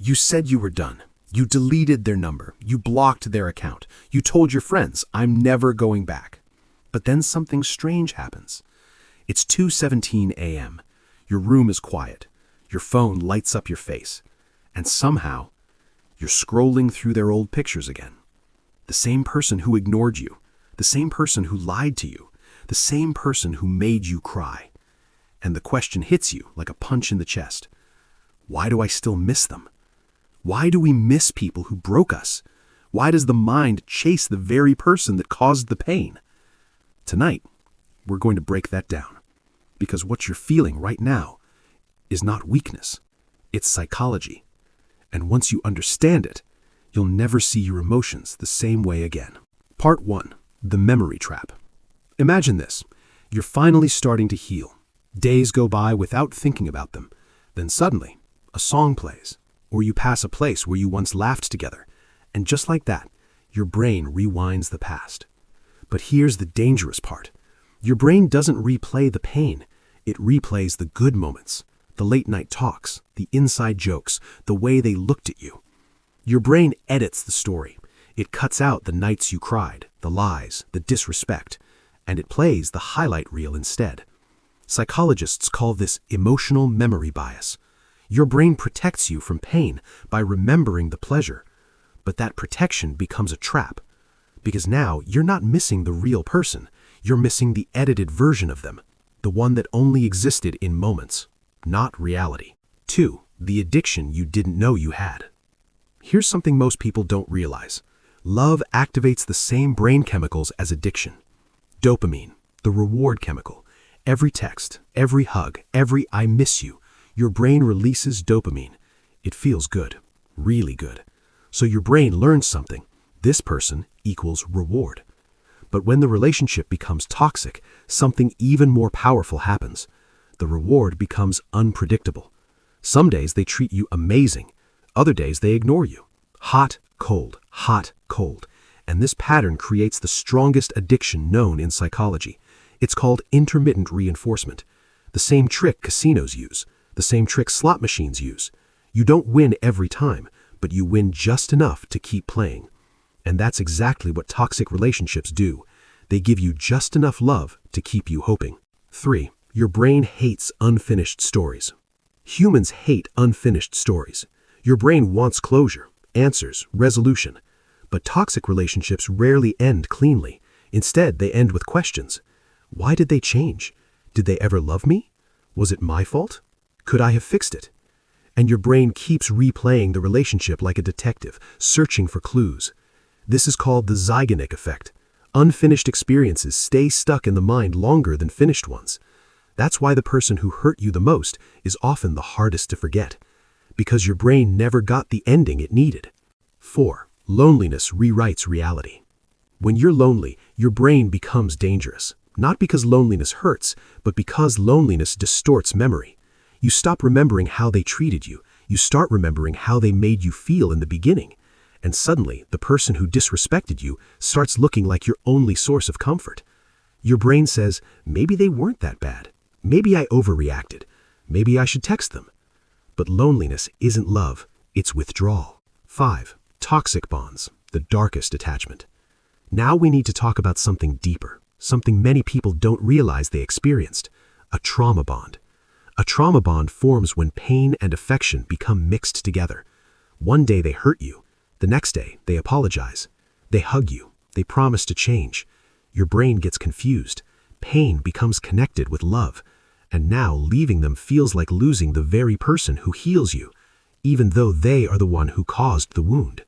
You said you were done. You deleted their number. You blocked their account. You told your friends, I'm never going back. But then something strange happens. It's 2:17 a.m. Your room is quiet. Your phone lights up your face. And somehow, you're scrolling through their old pictures again. The same person who ignored you. The same person who lied to you. The same person who made you cry. And the question hits you like a punch in the chest. Why do I still miss them? Why do we miss people who broke us? Why does the mind chase the very person that caused the pain? Tonight, we're going to break that down. Because what you're feeling right now is not weakness. It's psychology. And once you understand it, you'll never see your emotions the same way again. Part 1. The memory trap. Imagine this. You're finally starting to heal. Days go by without thinking about them. Then suddenly, a song plays, or you pass a place where you once laughed together. And just like that, your brain rewinds the past. But here's the dangerous part. Your brain doesn't replay the pain. It replays the good moments, the late-night talks, the inside jokes, the way they looked at you. Your brain edits the story. It cuts out the nights you cried, the lies, the disrespect, and it plays the highlight reel instead. Psychologists call this emotional memory bias. Your brain protects you from pain by remembering the pleasure, but that protection becomes a trap. Because now you're not missing the real person, you're missing the edited version of them, the one that only existed in moments, not reality. 2. The addiction you didn't know you had. Here's something most people don't realize. Love activates the same brain chemicals as addiction. Dopamine, the reward chemical. Every text, every hug, every I miss you, your brain releases dopamine. It feels good, really good. So your brain learns something. This person equals reward. But when the relationship becomes toxic, something even more powerful happens. The reward becomes unpredictable. Some days they treat you amazing. Other days they ignore you. Hot, cold, hot, cold. And this pattern creates the strongest addiction known in psychology. It's called intermittent reinforcement. The same trick casinos use. The same trick slot machines use. You don't win every time, but you win just enough to keep playing. And that's exactly what toxic relationships do. They give you just enough love to keep you hoping. 3. Your brain hates unfinished stories. Humans hate unfinished stories. Your brain wants closure, answers, resolution. But toxic relationships rarely end cleanly. Instead, they end with questions. Why did they change? Did they ever love me? Was it my fault? Could I have fixed it? And your brain keeps replaying the relationship like a detective, searching for clues. This is called the Zeigarnik effect. Unfinished experiences stay stuck in the mind longer than finished ones. That's why the person who hurt you the most is often the hardest to forget, because your brain never got the ending it needed. 4. Loneliness rewrites reality. When you're lonely, your brain becomes dangerous, not because loneliness hurts, but because loneliness distorts memory. You stop remembering how they treated you. You start remembering how they made you feel in the beginning. And suddenly, the person who disrespected you starts looking like your only source of comfort. Your brain says, maybe they weren't that bad. Maybe I overreacted. Maybe I should text them. But loneliness isn't love, it's withdrawal. 5. Toxic bonds, the darkest attachment. Now we need to talk about something deeper, something many people don't realize they experienced, a trauma bond. A trauma bond forms when pain and affection become mixed together. One day they hurt you. The next day, they apologize. They hug you. They promise to change. Your brain gets confused. Pain becomes connected with love. And now leaving them feels like losing the very person who heals you, even though they are the one who caused the wound.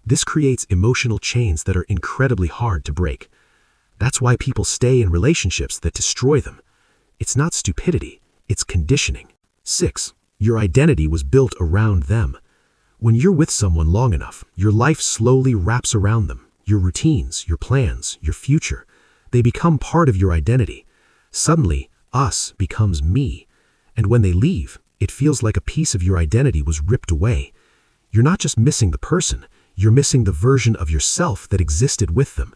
This creates emotional chains that are incredibly hard to break. That's why people stay in relationships that destroy them. It's not stupidity, it's conditioning. 6. Your identity was built around them. When you're with someone long enough, your life slowly wraps around them. Your routines, your plans, your future. They become part of your identity. Suddenly, us becomes me. And when they leave, it feels like a piece of your identity was ripped away. You're not just missing the person, you're missing the version of yourself that existed with them.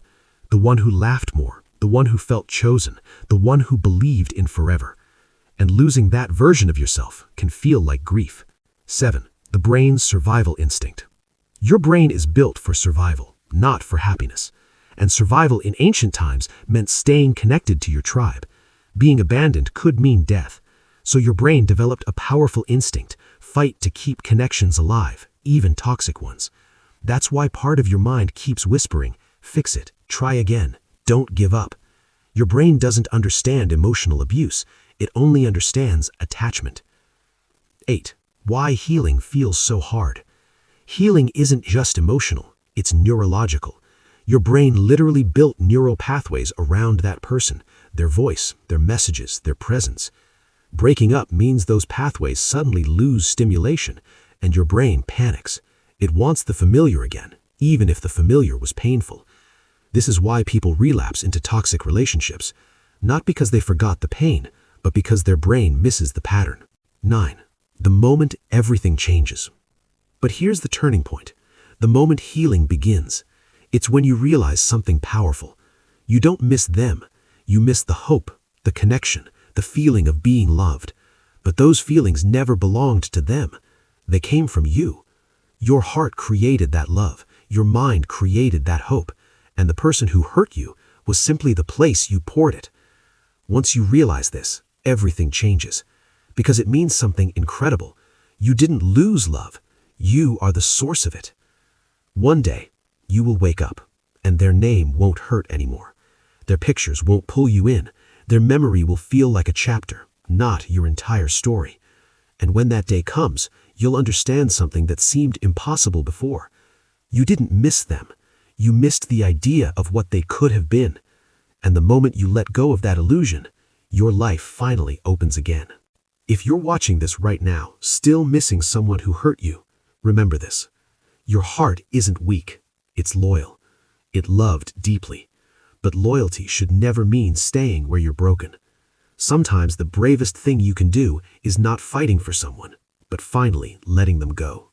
The one who laughed more, the one who felt chosen, the one who believed in forever. And losing that version of yourself can feel like grief. 7. the brain's survival instinct. Your brain is built for survival, not for happiness. And survival in ancient times meant staying connected to your tribe. Being abandoned could mean death. So your brain developed a powerful instinct, fight to keep connections alive, even toxic ones. That's why part of your mind keeps whispering, fix it, try again, don't give up. Your brain doesn't understand emotional abuse, it only understands attachment. 8. Why healing feels so hard. Healing isn't just emotional, it's neurological. Your brain literally built neural pathways around that person, their voice, their messages, their presence. Breaking up means those pathways suddenly lose stimulation, and your brain panics. It wants the familiar again, even if the familiar was painful. This is why people relapse into toxic relationships, not because they forgot the pain, but because their brain misses the pattern. 9. The moment everything changes. But here's the turning point. The moment healing begins. It's when you realize something powerful. You don't miss them. You miss the hope, the connection, the feeling of being loved. But those feelings never belonged to them. They came from you. Your heart created that love. Your mind created that hope. And the person who hurt you was simply the place you poured it. Once you realize this, everything changes. Because it means something incredible. You didn't lose love. You are the source of it. One day, you will wake up, and their name won't hurt anymore. Their pictures won't pull you in. Their memory will feel like a chapter, not your entire story. And when that day comes, you'll understand something that seemed impossible before. You didn't miss them. You missed the idea of what they could have been. And the moment you let go of that illusion, your life finally opens again. If you're watching this right now, still missing someone who hurt you, remember this. Your heart isn't weak. It's loyal. It loved deeply. But loyalty should never mean staying where you're broken. Sometimes the bravest thing you can do is not fighting for someone, but finally letting them go.